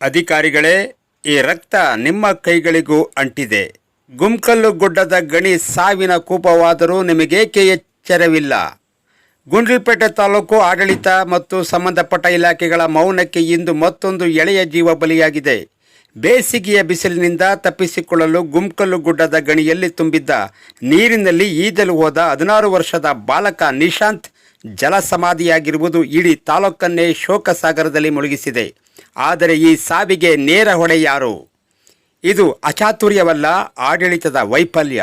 ಅಧಿಕಾರಿಗಳೇ, ಈ ರಕ್ತ ನಿಮ್ಮ ಕೈಗಳಿಗೂ ಅಂಟಿದೆ. ಗುಂಕಲ್ಲು ಗುಡ್ಡದ ಗಣಿ ಸಾವಿನ ಕೂಪವಾದರೂ ನಿಮಗೇಕೆ ಎಚ್ಚರವಿಲ್ಲ? ಗುಂಡ್ಲುಪೇಟೆ ತಾಲೂಕು ಆಡಳಿತ ಮತ್ತು ಸಂಬಂಧಪಟ್ಟ ಇಲಾಖೆಗಳ ಮೌನಕ್ಕೆ ಇಂದು ಮತ್ತೊಂದು ಎಳೆಯ ಜೀವ ಬಲಿಯಾಗಿದೆ. ಬೇಸಿಗೆಯ ಬಿಸಿಲಿನಿಂದ ತಪ್ಪಿಸಿಕೊಳ್ಳಲು ಗುಂಕಲ್ಲು ಗುಡ್ಡದ ಗಣಿಯಲ್ಲಿ ತುಂಬಿದ್ದ ನೀರಿನಲ್ಲಿ ಈಜಲು ಹೋದ 16 ವರ್ಷದ ಬಾಲಕ ನಿಶಾಂತ್ ಜಲಸಮಾಧಿಯಾಗಿರುವುದು ಇಡೀ ತಾಲೂಕನ್ನೇ ಶೋಕಸಾಗರದಲ್ಲಿ ಮುಳುಗಿಸಿದೆ. ಆದರೆ ಈ ಸಾವಿಗೆ ನೇರ ಹೊಣೆ ಯಾರು? ಇದು ಅಚಾತುರ್ಯವಲ್ಲ, ಆಡಳಿತದ ವೈಫಲ್ಯ.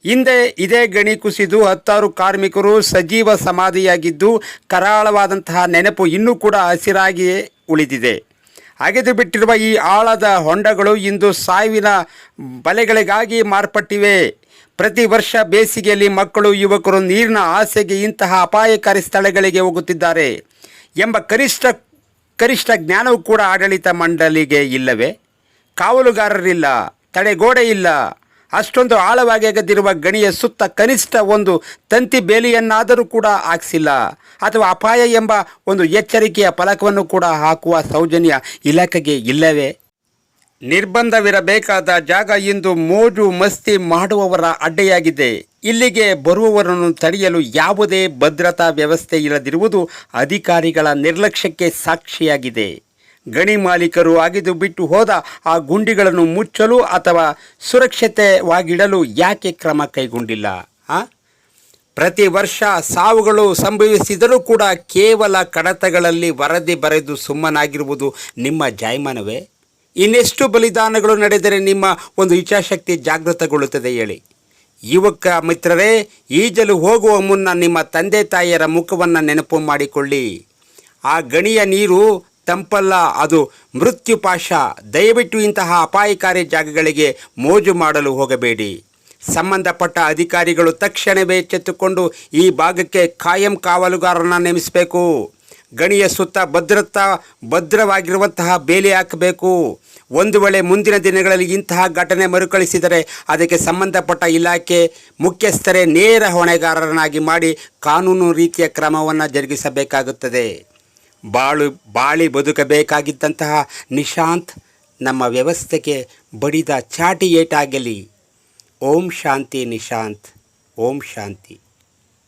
ಹಿಂದೆ ಇದೇ ಗಣಿ ಕುಸಿದು 10 ಕಾರ್ಮಿಕರು ಸಜೀವ ಸಮಾಧಿಯಾಗಿದ್ದು ಕರಾಳವಾದಂತಹ ನೆನಪು ಇನ್ನೂ ಕೂಡ ಹಸಿರಾಗಿಯೇ ಉಳಿದಿದೆ. ಅಗೆದು ಬಿಟ್ಟಿರುವ ಈ ಆಳದ ಹೊಂಡಗಳು ಇಂದು ಸಾವಿನ ಬಲೆಗಳಿಗಾಗಿ ಮಾರ್ಪಟ್ಟಿವೆ. ಪ್ರತಿ ವರ್ಷ ಬೇಸಿಗೆಯಲ್ಲಿ ಮಕ್ಕಳು, ಯುವಕರು ನೀರಿನ ಆಸೆಗೆ ಇಂತಹ ಅಪಾಯಕಾರಿ ಸ್ಥಳಗಳಿಗೆ ಹೋಗುತ್ತಿದ್ದಾರೆ ಎಂಬ ಕನಿಷ್ಠ ಜ್ಞಾನವೂ ಕೂಡ ಆಡಳಿತ ಮಂಡಳಿಗೆ ಇಲ್ಲವೇ? ಕಾವಲುಗಾರರಿಲ್ಲ, ತಡೆಗೋಡೆ ಇಲ್ಲ. ಅಷ್ಟೊಂದು ಆಳವಾಗಿ ಅಗೆದಿರುವ ಗಣಿಯ ಸುತ್ತ ಕನಿಷ್ಠ ಒಂದು ತಂತಿ ಬೇಲಿಯನ್ನಾದರೂ ಕೂಡ ಹಾಕಿಸಿಲ್ಲ, ಅಥವಾ ಅಪಾಯ ಎಂಬ ಒಂದು ಎಚ್ಚರಿಕೆಯ ಫಲಕವನ್ನು ಕೂಡ ಹಾಕುವ ಸೌಜನ್ಯ ಇಲಾಖೆಗೆ ಇಲ್ಲವೇ? ನಿರ್ಬಂಧವಿರಬೇಕಾದ ಜಾಗ ಇಂದು ಮೋಜು ಮಸ್ತಿ ಮಾಡುವವರ ಅಡ್ಡೆಯಾಗಿದೆ. ಇಲ್ಲಿಗೆ ಬರುವವರನ್ನು ತಡೆಯಲು ಯಾವುದೇ ಭದ್ರತಾ ವ್ಯವಸ್ಥೆ ಇಲ್ಲದಿರುವುದು ಅಧಿಕಾರಿಗಳ ನಿರ್ಲಕ್ಷ್ಯಕ್ಕೆ ಸಾಕ್ಷಿಯಾಗಿದೆ. ಗಣಿ ಮಾಲೀಕರು ಅಗೆದು ಬಿಟ್ಟು ಹೋದ ಆ ಗುಂಡಿಗಳನ್ನು ಮುಚ್ಚಲು ಅಥವಾ ಸುರಕ್ಷಿತವಾಗಿಡಲು ಯಾಕೆ ಕ್ರಮ ಕೈಗೊಂಡಿಲ್ಲ? ಪ್ರತಿ ವರ್ಷ ಸಾವುಗಳು ಸಂಭವಿಸಿದರೂ ಕೂಡ ಕೇವಲ ಕಡತಗಳಲ್ಲಿ ವರದಿ ಬರೆದು ಸುಮ್ಮನಾಗಿರುವುದು ನಿಮ್ಮ ಜಾಯಮಾನವೇ? ಇನ್ನೆಷ್ಟು ಬಲಿದಾನಗಳು ನಡೆದರೆ ನಿಮ್ಮ ಒಂದು ಇಚ್ಛಾಶಕ್ತಿ ಜಾಗೃತಗೊಳ್ಳುತ್ತದೆ ಹೇಳಿ? ಯುವಕ ಮಿತ್ರರೇ, ಈಜಲು ಹೋಗುವ ಮುನ್ನ ನಿಮ್ಮ ತಂದೆ ತಾಯಿಯರ ಮುಖವನ್ನು ನೆನಪು ಮಾಡಿಕೊಳ್ಳಿ. ಆ ಗಣಿಯ ನೀರು ತಂಪಲ್ಲ, ಅದು ಮೃತ್ಯುಪಾಶ. ದಯವಿಟ್ಟು ಇಂತಹ ಅಪಾಯಕಾರಿ ಜಾಗಗಳಿಗೆ ಮೋಜು ಮಾಡಲು ಹೋಗಬೇಡಿ. ಸಂಬಂಧಪಟ್ಟ ಅಧಿಕಾರಿಗಳು ತಕ್ಷಣವೇ ಎಚ್ಚೆತ್ತುಕೊಂಡು ಈ ಭಾಗಕ್ಕೆ ಕಾಯಂ ಕಾವಲುಗಾರರನ್ನು ನೇಮಿಸಬೇಕು. ಗಣಿಯ ಸುತ್ತ ಭದ್ರವಾಗಿರುವಂತಹ ಬೇಲಿ ಹಾಕಬೇಕು. ಒಂದು ವೇಳೆ ಮುಂದಿನ ದಿನಗಳಲ್ಲಿ ಇಂತಹ ಘಟನೆ ಮರುಕಳಿಸಿದರೆ ಅದಕ್ಕೆ ಸಂಬಂಧಪಟ್ಟ ಇಲಾಖೆ ಮುಖ್ಯಸ್ಥರೇ ನೇರ ಹೊಣೆಗಾರರನ್ನಾಗಿ ಮಾಡಿ ಕಾನೂನು ರೀತಿಯ ಕ್ರಮವನ್ನು ಜರುಗಿಸಬೇಕಾಗುತ್ತದೆ. ಬಾಳಿ ಬದುಕಬೇಕಾಗಿದ್ದಂತಹ ನಿಶಾಂತ್ ನಮ್ಮ ವ್ಯವಸ್ಥೆಗೆ ಬಡಿದ ಚಾಟಿ ಏಟಾಗಲಿ. ಓಂ ಶಾಂತಿ ನಿಶಾಂತ್, ಓಂ ಶಾಂತಿ.